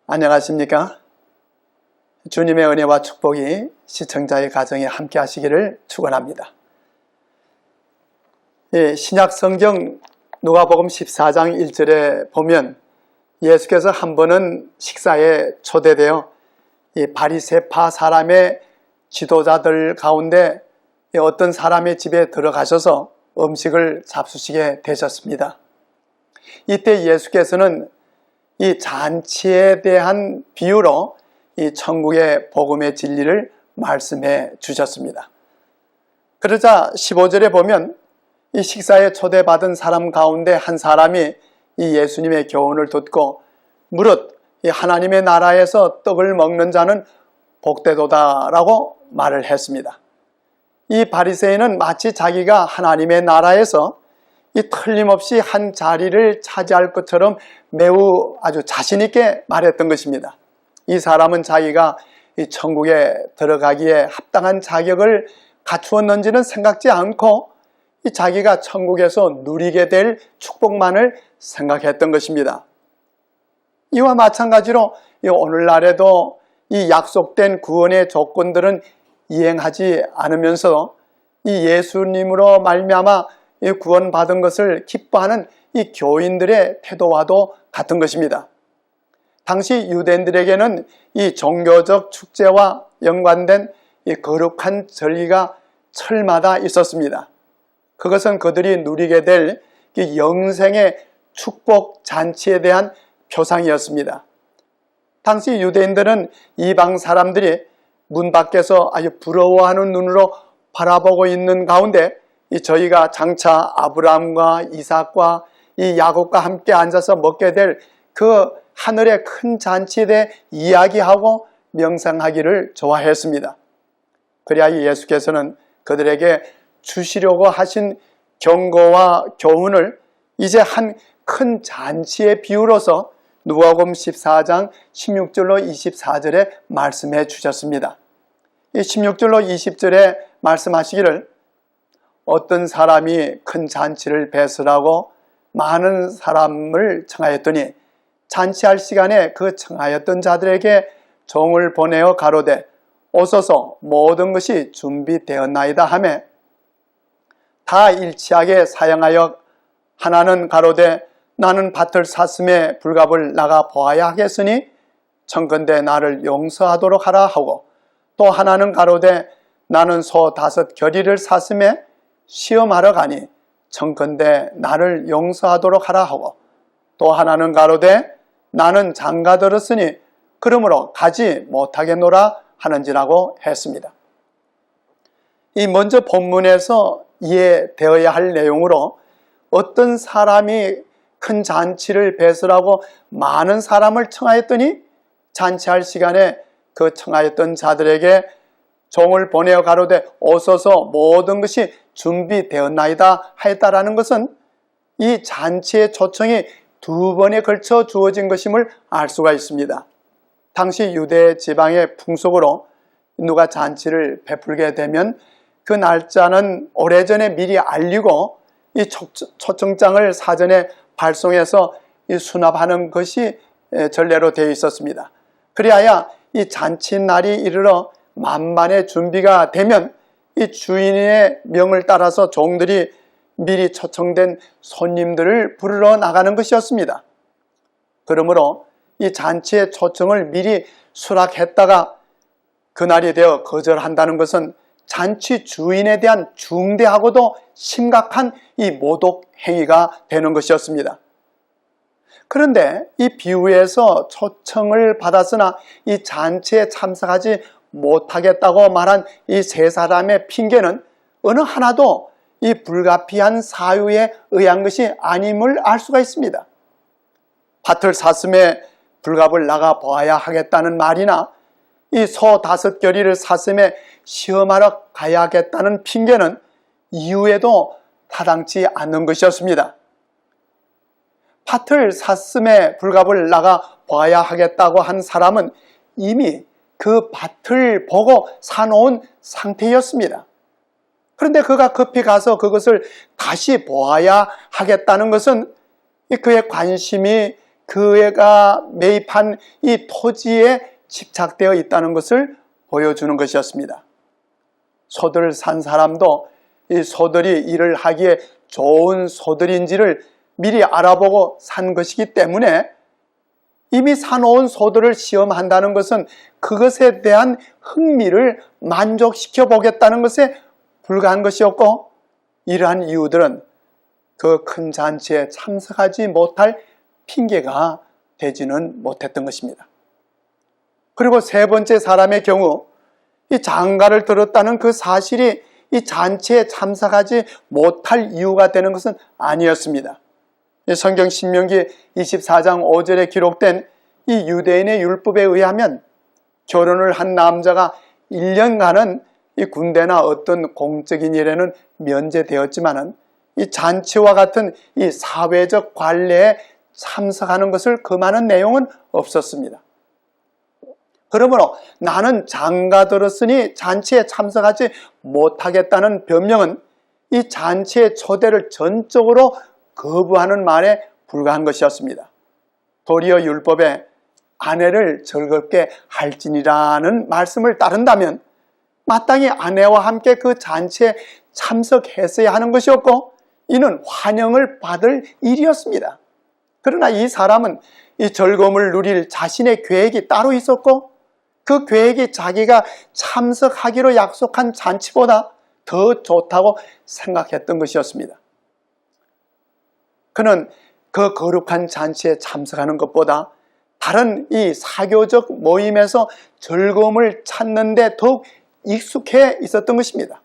안녕하십니까? 주님의 은혜와 축복이 시청자의 가정에 함께 하시기를 축원합니다. 신약 성경 누가복음 14장 1절에 보면 예수께서 한 번은 식사에 초대되어 바리새파 사람의 지도자들 가운데 어떤 사람의 집에 들어가셔서 음식을 잡수시게 되셨습니다. 이때 예수께서는 이 잔치에 대한 비유로 이 천국의 복음의 진리를 말씀해 주셨습니다. 그러자 15절에 보면 이 식사에 초대받은 사람 가운데 한 사람이 이 예수님의 교훈을 듣고 무릇 이 하나님의 나라에서 떡을 먹는 자는 복되도다라고 말을 했습니다. 이 바리새인은 마치 자기가 하나님의 나라에서 이 틀림없이 한 자리를 차지할 것처럼 매우 아주 자신 있게 말했던 것입니다. 이 사람은 자기가 이 천국에 들어가기에 합당한 자격을 갖추었는지는 생각지 않고 이 자기가 천국에서 누리게 될 축복만을 생각했던 것입니다. 이와 마찬가지로 오늘날에도 이 약속된 구원의 조건들은 이행하지 않으면서 이 예수님으로 말미암아 이 구원받은 것을 기뻐하는 이 교인들의 태도와도 같은 것입니다. 당시 유대인들에게는 이 종교적 축제와 연관된 이 거룩한 절기가 철마다 있었습니다. 그것은 그들이 누리게 될 영생의 축복 잔치에 대한 표상이었습니다. 당시 유대인들은 이방 사람들이 문 밖에서 아주 부러워하는 눈으로 바라보고 있는 가운데 저희가 장차 아브라함과 이삭과 이 야곱과 함께 앉아서 먹게 될 그 하늘의 큰 잔치에 대해 이야기하고 명상하기를 좋아했습니다. 그래야 예수께서는 그들에게 주시려고 하신 경고와 교훈을 이제 한 큰 잔치의 비유로서 누가복음 14장 16절로 24절에 말씀해 주셨습니다. 이 16절로 20절에 말씀하시기를 어떤 사람이 큰 잔치를 베풀라고 많은 사람을 청하였더니 잔치할 시간에 그 청하였던 자들에게 종을 보내어 가로되 오소서 모든 것이 준비되었나이다 하매 다 일치하게 사양하여 하나는 가로되 나는 밭을 샀음에 불갑을 나가 보아야 하겠으니 청컨대 나를 용서하도록 하라 하고 또 하나는 가로되 나는 소 5 겨리를 샀음에 시험하러 가니 청컨대 나를 용서하도록 하라 하고 또 하나는 가로되 나는 장가 들었으니 그러므로 가지 못하겠노라 하는지라고 했습니다. 이 먼저 본문에서 이해되어야 할 내용으로 어떤 사람이 큰 잔치를 베풀라고 많은 사람을 청하였더니 잔치할 시간에 그 청하였던 자들에게 종을 보내어 가로되 오소서 모든 것이 준비되었나이다 하였다라는 것은 이 잔치의 초청이 2번에 걸쳐 주어진 것임을 알 수가 있습니다. 당시 유대 지방의 풍속으로 누가 잔치를 베풀게 되면 그 날짜는 오래전에 미리 알리고 이 초청장을 사전에 발송해서 이 수납하는 것이 전례로 되어 있었습니다. 그리하여 이 잔치날이 이르러 만반의 준비가 되면 이 주인의 명을 따라서 종들이 미리 초청된 손님들을 부르러 나가는 것이었습니다. 그러므로 이 잔치의 초청을 미리 수락했다가 그날이 되어 거절한다는 것은 잔치 주인에 대한 중대하고도 심각한 이 모독 행위가 되는 것이었습니다. 그런데 이 비유에서 초청을 받았으나 이 잔치에 참석하지 못하겠다고 말한 이 3사람의 핑계는 어느 하나도 이 불가피한 사유에 의한 것이 아님을 알 수가 있습니다. 밭을 샀음에 불갑을 나가 보아야 하겠다는 말이나 이 소 5 겨리를 샀음에 시험하러 가야겠다는 핑계는 이유에도 타당치 않는 것이었습니다. 밭을 샀음에 불갑을 나가 봐야 하겠다고 한 사람은 이미 그 밭을 보고 사놓은 상태였습니다. 그런데 그가 급히 가서 그것을 다시 보아야 하겠다는 것은 그의 관심이 그가 매입한 이 토지에 집착되어 있다는 것을 보여주는 것이었습니다. 소들을 산 사람도 이 소들이 일을 하기에 좋은 소들인지를 미리 알아보고 산 것이기 때문에 이미 사놓은 소들을 시험한다는 것은 그것에 대한 흥미를 만족시켜 보겠다는 것에 불과한 것이었고, 이러한 이유들은 그 큰 잔치에 참석하지 못할 핑계가 되지는 못했던 것입니다. 그리고 세 번째 사람의 경우, 이 장가를 들었다는 그 사실이 이 잔치에 참석하지 못할 이유가 되는 것은 아니었습니다. 성경 신명기 24장 5절에 기록된 이 유대인의 율법에 의하면 결혼을 한 남자가 1년간은 이 군대나 어떤 공적인 일에는 면제되었지만은 이 잔치와 같은 이 사회적 관례에 참석하는 것을 금하는 내용은 없었습니다. 그러므로 나는 장가 들었으니 잔치에 참석하지 못하겠다는 변명은 이 잔치의 초대를 전적으로 거부하는 말에 불과한 것이었습니다. 도리어 율법에 아내를 즐겁게 할지니라는 말씀을 따른다면 마땅히 아내와 함께 그 잔치에 참석했어야 하는 것이었고, 이는 환영을 받을 일이었습니다. 그러나 이 사람은 이 즐거움을 누릴 자신의 계획이 따로 있었고, 그 계획이 자기가 참석하기로 약속한 잔치보다 더 좋다고 생각했던 것이었습니다. 그는 그 거룩한 잔치에 참석하는 것보다 다른 이 사교적 모임에서 즐거움을 찾는 데 더욱 익숙해 있었던 것입니다.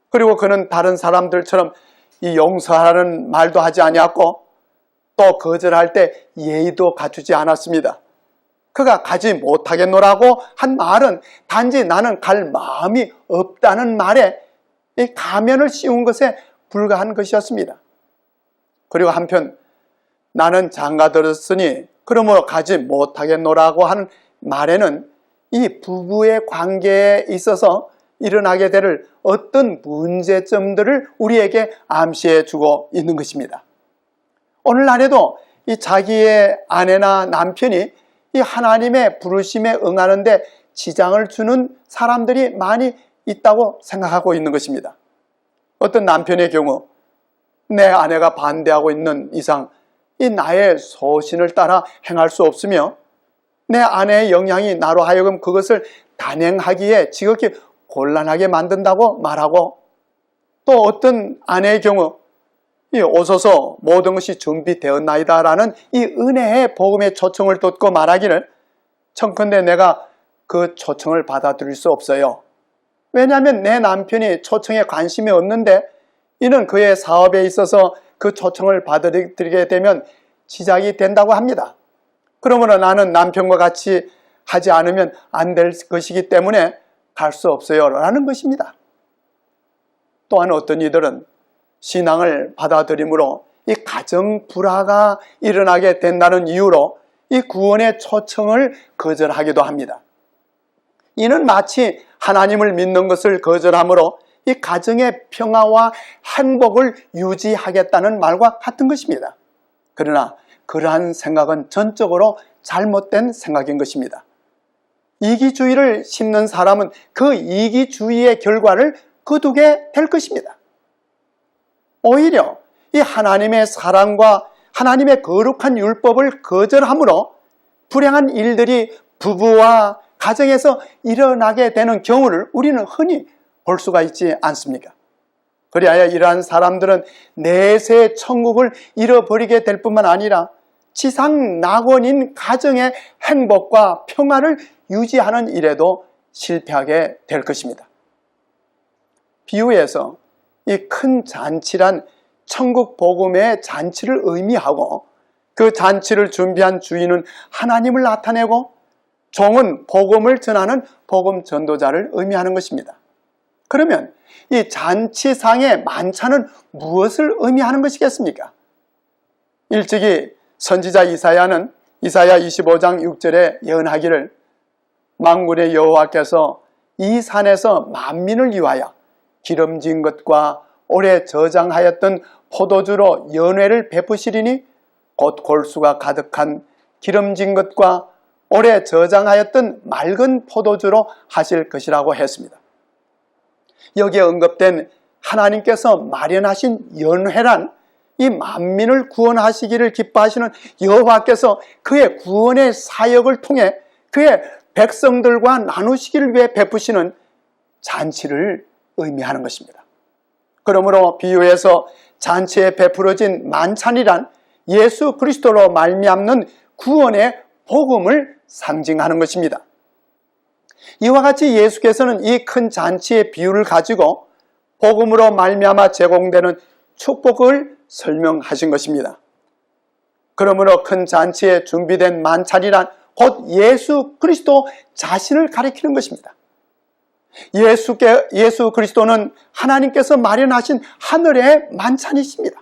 그리고 그는 다른 사람들처럼 이 용서하라는 말도 하지 아니었고, 또 거절할 때 예의도 갖추지 않았습니다. 그가 가지 못하겠노라고 한 말은 단지 나는 갈 마음이 없다는 말에 이 가면을 씌운 것에 불과한 것이었습니다. 그리고 한편 나는 장가 들었으니 그러므로 가지 못하겠노라고 하는 말에는 이 부부의 관계에 있어서 일어나게 될 어떤 문제점들을 우리에게 암시해 주고 있는 것입니다. 오늘날에도 이 자기의 아내나 남편이 이 하나님의 부르심에 응하는데 지장을 주는 사람들이 많이 있다고 생각하고 있는 것입니다. 어떤 남편의 경우 내 아내가 반대하고 있는 이상 이 나의 소신을 따라 행할 수 없으며 내 아내의 영향이 나로 하여금 그것을 단행하기에 지극히 곤란하게 만든다고 말하고, 또 어떤 아내의 경우 오소서 모든 것이 준비되었나이다라는 이 은혜의 복음의 초청을 듣고 말하기를 청컨대 내가 그 초청을 받아들일 수 없어요. 왜냐하면 내 남편이 초청에 관심이 없는데 이는 그의 사업에 있어서 그 초청을 받아들이게 되면 지장이 된다고 합니다. 그러므로 나는 남편과 같이 하지 않으면 안 될 것이기 때문에 갈 수 없어요 라는 것입니다. 또한 어떤 이들은 신앙을 받아들임으로 이 가정 불화가 일어나게 된다는 이유로 이 구원의 초청을 거절하기도 합니다. 이는 마치 하나님을 믿는 것을 거절함으로 이 가정의 평화와 행복을 유지하겠다는 말과 같은 것입니다. 그러나 그러한 생각은 전적으로 잘못된 생각인 것입니다. 이기주의를 심는 사람은 그 이기주의의 결과를 거두게 될 것입니다. 오히려 이 하나님의 사랑과 하나님의 거룩한 율법을 거절함으로 불행한 일들이 부부와 가정에서 일어나게 되는 경우를 우리는 흔히 볼 수가 있지 않습니까? 그리하여 이러한 사람들은 내세 천국을 잃어버리게 될 뿐만 아니라 지상 낙원인 가정의 행복과 평화를 유지하는 일에도 실패하게 될 것입니다. 비유에서 이 큰 잔치란 천국 복음의 잔치를 의미하고, 그 잔치를 준비한 주인은 하나님을 나타내고 종은 복음을 전하는 복음 전도자를 의미하는 것입니다. 그러면 이 잔치상의 만찬은 무엇을 의미하는 것이겠습니까? 일찍이 선지자 이사야는 이사야 25장 6절에 예언하기를 만군의 여호와께서 이 산에서 만민을 위하여 기름진 것과 오래 저장하였던 포도주로 연회를 베푸시리니 곧 골수가 가득한 기름진 것과 오래 저장하였던 맑은 포도주로 하실 것이라고 했습니다. 여기에 언급된 하나님께서 마련하신 연회란 이 만민을 구원하시기를 기뻐하시는 여호와께서 그의 구원의 사역을 통해 그의 백성들과 나누시기를 위해 베푸시는 잔치를 의미하는 것입니다. 그러므로 비유에서 잔치에 베풀어진 만찬이란 예수 그리스도로 말미암는 구원의 복음을 상징하는 것입니다. 이와 같이 예수께서는 이 큰 잔치의 비유를 가지고 복음으로 말미암아 제공되는 축복을 설명하신 것입니다. 그러므로 큰 잔치에 준비된 만찬이란 곧 예수 그리스도 자신을 가리키는 것입니다. 예수 그리스도는 하나님께서 마련하신 하늘의 만찬이십니다.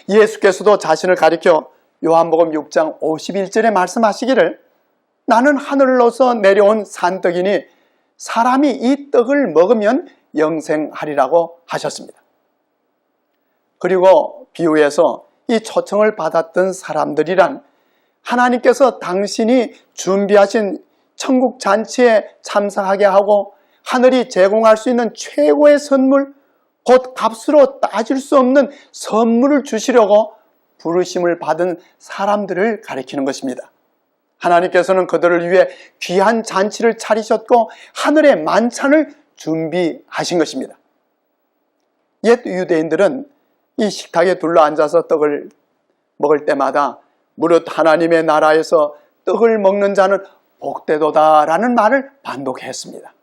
예수께서도 자신을 가리켜 요한복음 6장 51절에 말씀하시기를 나는 하늘로서 내려온 산떡이니 사람이 이 떡을 먹으면 영생하리라고 하셨습니다. 그리고 비유에서 이 초청을 받았던 사람들이란 하나님께서 당신이 준비하신 천국 잔치에 참석하게 하고 하늘이 제공할 수 있는 최고의 선물, 곧 값으로 따질 수 없는 선물을 주시려고 부르심을 받은 사람들을 가리키는 것입니다. 하나님께서는 그들을 위해 귀한 잔치를 차리셨고 하늘의 만찬을 준비하신 것입니다. 옛 유대인들은 이 식탁에 둘러앉아서 떡을 먹을 때마다 무릇 하나님의 나라에서 떡을 먹는 자는 복되도다라는 말을 반복했습니다.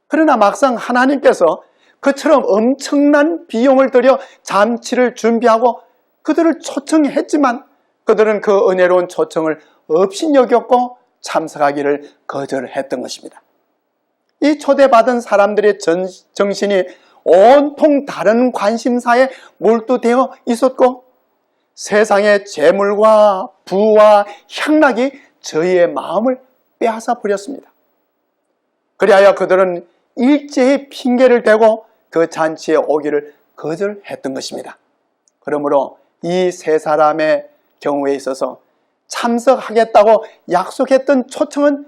그러나 막상 하나님께서 그처럼 엄청난 비용을 들여 잔치를 준비하고 그들을 초청했지만 그들은 그 은혜로운 초청을 업신여겼고 참석하기를 거절했던 것입니다. 이 초대받은 사람들의 정신이 온통 다른 관심사에 몰두되어 있었고 세상의 재물과 부와 향락이 저희의 마음을 빼앗아 버렸습니다. 그리하여 그들은 일제히 핑계를 대고 그 잔치에 오기를 거절했던 것입니다. 그러므로 이 세 사람의 경우에 있어서 참석하겠다고 약속했던 초청은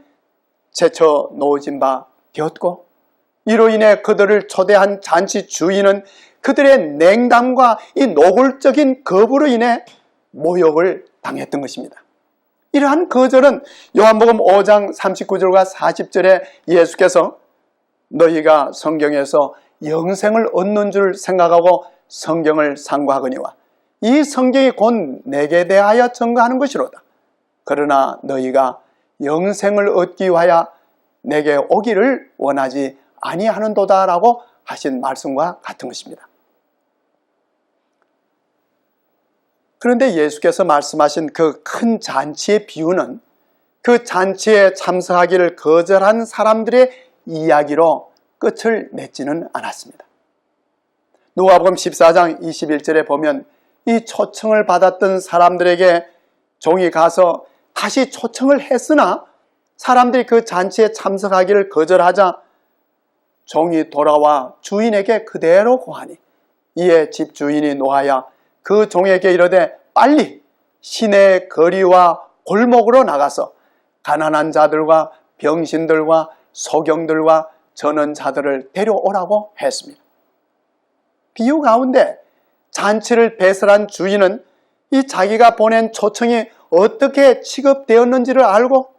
제쳐 놓아진 바 되었고 이로 인해 그들을 초대한 잔치 주인은 그들의 냉담과 이 노골적인 거부로 인해 모욕을 당했던 것입니다. 이러한 거절은 요한복음 5장 39절과 40절에 예수께서 너희가 성경에서 영생을 얻는 줄 생각하고 성경을 상고하거니와 이 성경이 곧 내게 대하여 증거하는 것이로다. 그러나 너희가 영생을 얻기 위하여 내게 오기를 원하지 아니하는도다 라고 하신 말씀과 같은 것입니다. 그런데 예수께서 말씀하신 그 큰 잔치의 비유는 그 잔치에 참석하기를 거절한 사람들의 이야기로 끝을 맺지는 않았습니다. 누가복음 14장 21절에 보면 이 초청을 받았던 사람들에게 종이 가서 다시 초청을 했으나 사람들이 그 잔치에 참석하기를 거절하자 종이 돌아와 주인에게 그대로 고하니 이에 집주인이 노하여 그 종에게 이르되 빨리 시내 거리와 골목으로 나가서 가난한 자들과 병신들과 소경들과 저는 자들을 데려오라고 했습니다. 비유 가운데 잔치를 배설한 주인은 이 자기가 보낸 초청이 어떻게 취급되었는지를 알고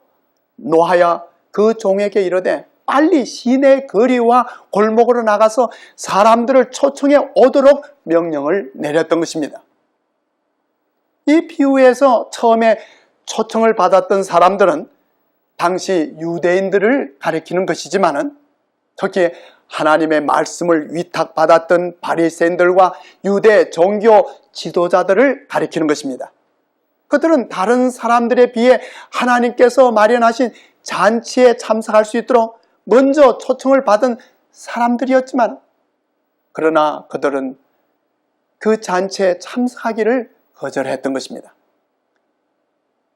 노하여 그 종에게 이르되 빨리 시내 거리와 골목으로 나가서 사람들을 초청해 오도록 명령을 내렸던 것입니다. 이 비유에서 처음에 초청을 받았던 사람들은 당시 유대인들을 가리키는 것이지만은 특히 하나님의 말씀을 위탁받았던 바리새인들과 유대 종교 지도자들을 가리키는 것입니다. 그들은 다른 사람들에 비해 하나님께서 마련하신 잔치에 참석할 수 있도록 먼저 초청을 받은 사람들이었지만 그러나 그들은 그 잔치에 참석하기를 거절했던 것입니다.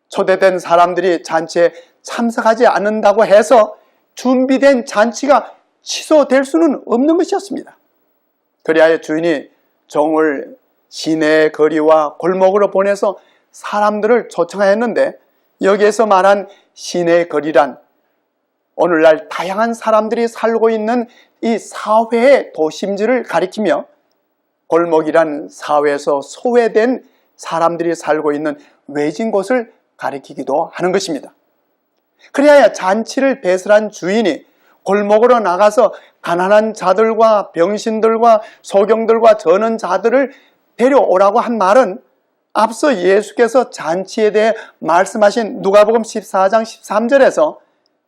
초대된 사람들이 잔치에 참석하지 않는다고 해서 준비된 잔치가 취소될 수는 없는 것이었습니다. 그리하여 주인이 종을 시내 거리와 골목으로 보내서 사람들을 초청하였는데 여기에서 말한 시내 거리란 오늘날 다양한 사람들이 살고 있는 이 사회의 도심지를 가리키며, 골목이란 사회에서 소외된 사람들이 살고 있는 외진 곳을 가리키기도 하는 것입니다. 그래야 잔치를 배설한 주인이 골목으로 나가서 가난한 자들과 병신들과 소경들과 저는 자들을 데려오라고 한 말은 앞서 예수께서 잔치에 대해 말씀하신 누가복음 14장 13절에서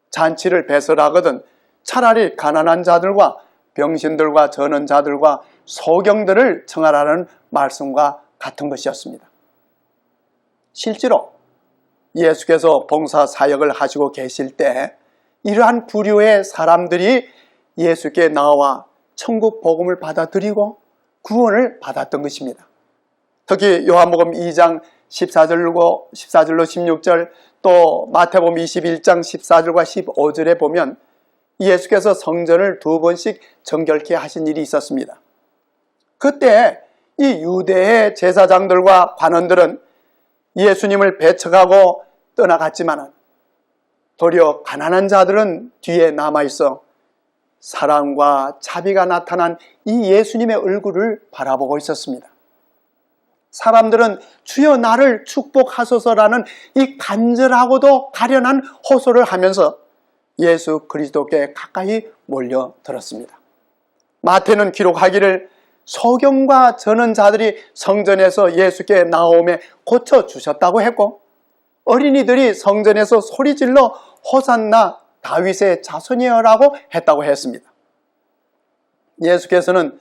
잔치를 배설하거든 차라리 가난한 자들과 병신들과 저는 자들과 소경들을 청하라는 말씀과 같은 것이었습니다. 실제로 예수께서 봉사 사역을 하시고 계실 때 이러한 부류의 사람들이 예수께 나와 천국 복음을 받아들이고 구원을 받았던 것입니다. 특히 요한복음 2장 14절로 16절, 또 마태복음 21장 14절과 15절에 보면 예수께서 성전을 2번씩 정결케 하신 일이 있었습니다. 그때 이 유대의 제사장들과 관원들은 예수님을 배척하고 떠나갔지만 도리어 가난한 자들은 뒤에 남아있어 사랑과 자비가 나타난 이 예수님의 얼굴을 바라보고 있었습니다. 사람들은 주여 나를 축복하소서라는 이 간절하고도 가련한 호소를 하면서 예수 그리스도께 가까이 몰려들었습니다. 마태는 기록하기를 소경과 저는 자들이 성전에서 예수께 나오매 고쳐주셨다고 했고, 어린이들이 성전에서 소리질러 호산나 다윗의 자손이여라고 했다고 했습니다. 예수께서는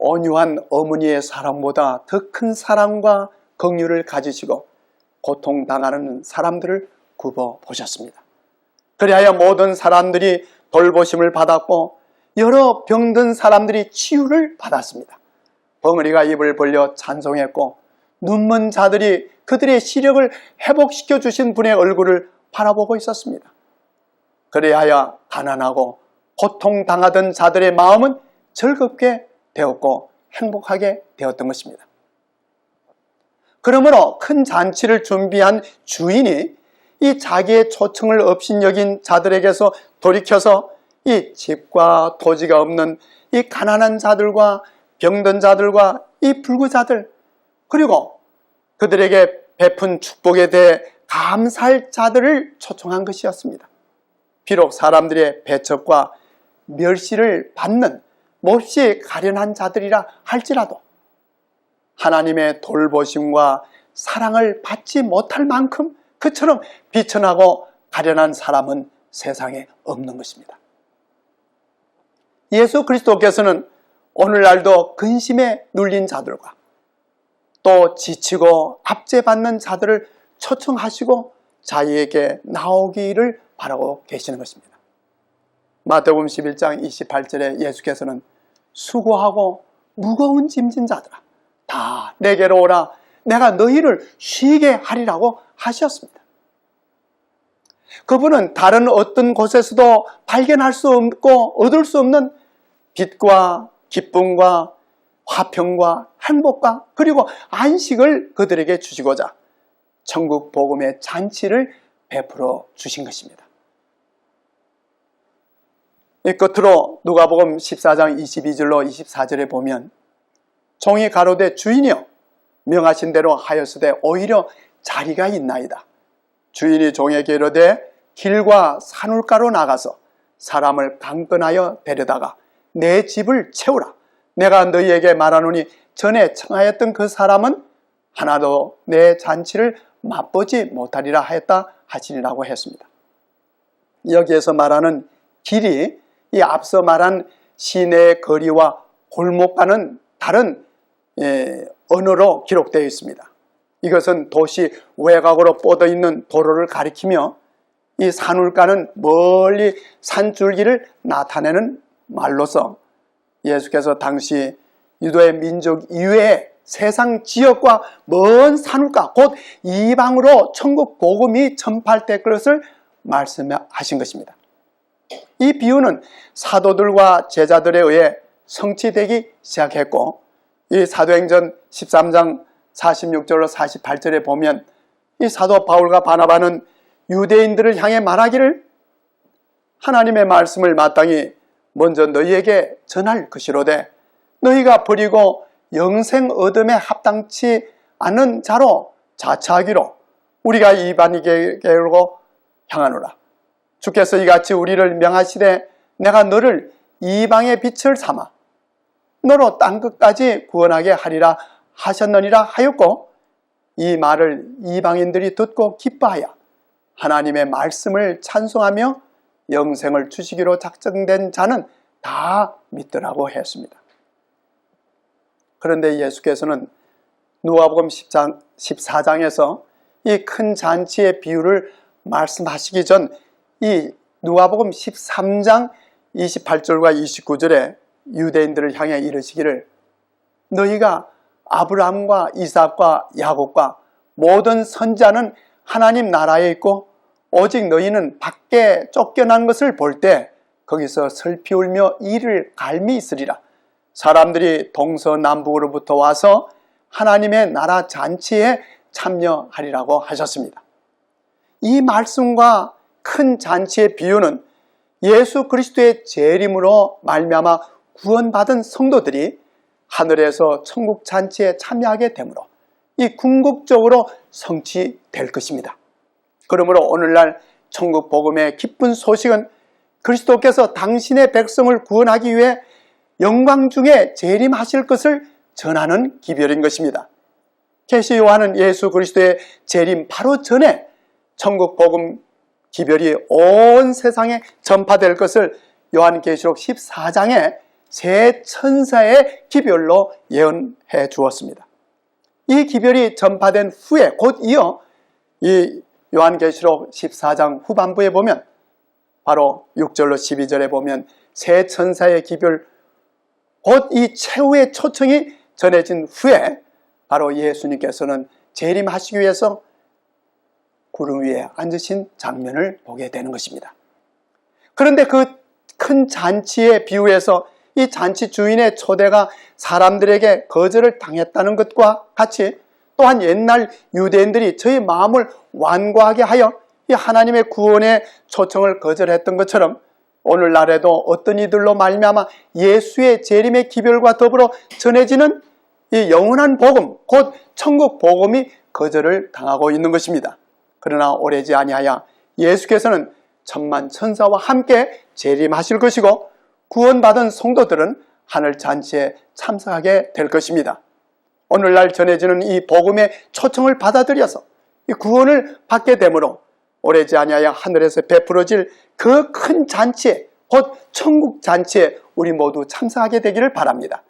온유한 어머니의 사랑보다 더 큰 사랑과 긍휼을 가지시고 고통당하는 사람들을 굽어보셨습니다. 그리하여 모든 사람들이 돌보심을 받았고 여러 병든 사람들이 치유를 받았습니다. 벙어리가 입을 벌려 찬송했고 눈먼 자들이 그들의 시력을 회복시켜 주신 분의 얼굴을 바라보고 있었습니다. 그리하여 가난하고 고통당하던 자들의 마음은 즐겁게 되었고 행복하게 되었던 것입니다. 그러므로 큰 잔치를 준비한 주인이 이 자기의 초청을 업신여긴 자들에게서 돌이켜서 이 집과 토지가 없는 이 가난한 자들과 병든 자들과 이 불구자들, 그리고 그들에게 베푼 축복에 대해 감사할 자들을 초청한 것이었습니다. 비록 사람들의 배척과 멸시를 받는 몹시 가련한 자들이라 할지라도 하나님의 돌보심과 사랑을 받지 못할 만큼 그처럼 비천하고 가련한 사람은 세상에 없는 것입니다. 예수 그리스도께서는 오늘날도 근심에 눌린 자들과 또 지치고 압제받는 자들을 초청하시고 자기에게 나오기를 바라고 계시는 것입니다. 마태복음 11장 28절에 예수께서는 수고하고 무거운 짐진 자들아 다 내게로 오라 내가 너희를 쉬게 하리라고 하셨습니다. 그분은 다른 어떤 곳에서도 발견할 수 없고 얻을 수 없는 빛과 기쁨과 화평과 행복과 그리고 안식을 그들에게 주시고자 천국 복음의 잔치를 베풀어 주신 것입니다. 이 끝으로 누가복음 14장 22절로 24절에 보면 종이 가로되 주인이여 명하신 대로 하였으되 오히려 자리가 있나이다. 주인이 종에게 이르되 길과 산울가로 나가서 사람을 강권하여 데려다가 내 집을 채우라. 내가 너희에게 말하노니 전에 청하였던 그 사람은 하나도 내 잔치를 맛보지 못하리라 하였다 하시니라고 했습니다. 여기에서 말하는 길이 이 앞서 말한 시내의 거리와 골목과는 다른 언어로 기록되어 있습니다. 이것은 도시 외곽으로 뻗어 있는 도로를 가리키며 이 산울가는 멀리 산줄기를 나타내는 말로서 예수께서 당시 유대의 민족 이외의 세상 지역과 먼 산울가 곧 이방으로 천국 복음이 전파될 것을 말씀하신 것입니다. 이 비유는 사도들과 제자들에 의해 성취되기 시작했고 이 사도행전 13장 46절로 48절에 보면 이 사도 바울과 바나바는 유대인들을 향해 말하기를 하나님의 말씀을 마땅히 먼저 너희에게 전할 것이로되 너희가 버리고 영생 얻음에 합당치 않은 자로 자처하기로 우리가 이방인에게로 향하노라. 주께서 이같이 우리를 명하시되 내가 너를 이방의 빛을 삼아 너로 땅끝까지 구원하게 하리라 하셨느니라 하였고, 이 말을 이방인들이 듣고 기뻐하여 하나님의 말씀을 찬송하며 영생을 주시기로 작정된 자는 다 믿더라고 했습니다. 그런데 예수께서는 누가복음 14장에서 이 큰 잔치의 비유를 말씀하시기 전 이 누가복음 13장 28절과 29절에 유대인들을 향해 이르시기를 너희가 아브라함과 이삭과 야곱과 모든 선지자는 하나님 나라에 있고 오직 너희는 밖에 쫓겨난 것을 볼 때 거기서 슬피 울며 이를 갈미 있으리라. 사람들이 동서남북으로부터 와서 하나님의 나라 잔치에 참여하리라고 하셨습니다. 이 말씀과 큰 잔치의 비유는 예수 그리스도의 재림으로 말미암아 구원받은 성도들이 하늘에서 천국 잔치에 참여하게 되므로 이 궁극적으로 성취될 것입니다. 그러므로 오늘날 천국 복음의 기쁜 소식은 그리스도께서 당신의 백성을 구원하기 위해 영광 중에 재림하실 것을 전하는 기별인 것입니다. 계시 요한은 예수 그리스도의 재림 바로 전에 천국 복음 기별이 온 세상에 전파될 것을 요한계시록 14장에 새 천사의 기별로 예언해 주었습니다. 이 기별이 전파된 후에 곧 이어 이 요한계시록 14장 후반부에 보면 바로 6절로 12절에 보면 새 천사의 기별, 곧 이 최후의 초청이 전해진 후에 바로 예수님께서는 재림하시기 위해서 구름 위에 앉으신 장면을 보게 되는 것입니다. 그런데 그 큰 잔치의 비유에서 이 잔치 주인의 초대가 사람들에게 거절을 당했다는 것과 같이 또한 옛날 유대인들이 저희 마음을 완고하게 하여 이 하나님의 구원의 초청을 거절했던 것처럼 오늘날에도 어떤 이들로 말미암아 예수의 재림의 기별과 더불어 전해지는 이 영원한 복음, 곧 천국 복음이 거절을 당하고 있는 것입니다. 그러나 오래지 아니하여 예수께서는 천만 천사와 함께 재림하실 것이고 구원받은 성도들은 하늘 잔치에 참석하게 될 것입니다. 오늘날 전해지는 이 복음의 초청을 받아들여서 이 구원을 받게 되므로 오래지 아니하여 하늘에서 베풀어질 그 큰 잔치에, 곧 천국 잔치에 우리 모두 참석하게 되기를 바랍니다.